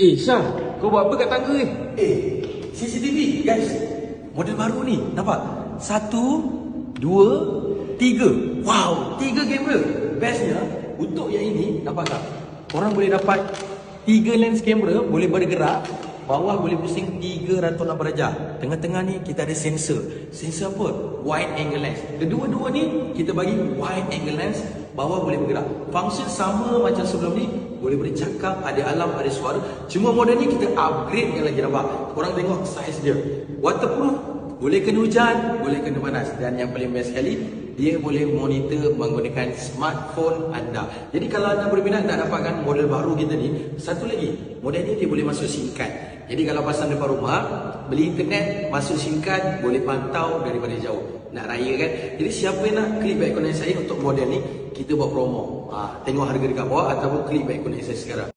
Syah, kau buat apa kat tangga ni? CCTV guys. Model baru ni, nampak? 1, 2, 3. Wow, 3 kamera. Bestnya, untuk yang ini, nampak tak? Korang boleh dapat 3 lens kamera, boleh bergerak. Bawah boleh pusing 360 darjah. Tengah-tengah ni kita ada sensor. Sensor apa? Wide angle lens. Kedua-dua ni kita bagi wide angle lens. Bawah boleh bergerak. Function sama macam sebelum ni. Boleh bercakap, ada alarm, ada suara. Cuma model ni kita upgrade yang lagi, nampak? Korang tengok saiz dia. Waterproof, boleh kena hujan, boleh kena panas. Dan yang paling best sekali, dia boleh monitor menggunakan smartphone anda. Jadi kalau anda berminat nak dapatkan model baru kita ni, satu lagi, model ni dia boleh masuk SIM card. Jadi kalau pasang depan rumah, beli internet, masuk SIM card, boleh pantau daripada jauh. Nak raya kan? Jadi siapa yang nak klik baik koneksi saya untuk model ni, kita buat promo. Tengok harga dekat bawah ataupun klik baik koneksi saya sekarang.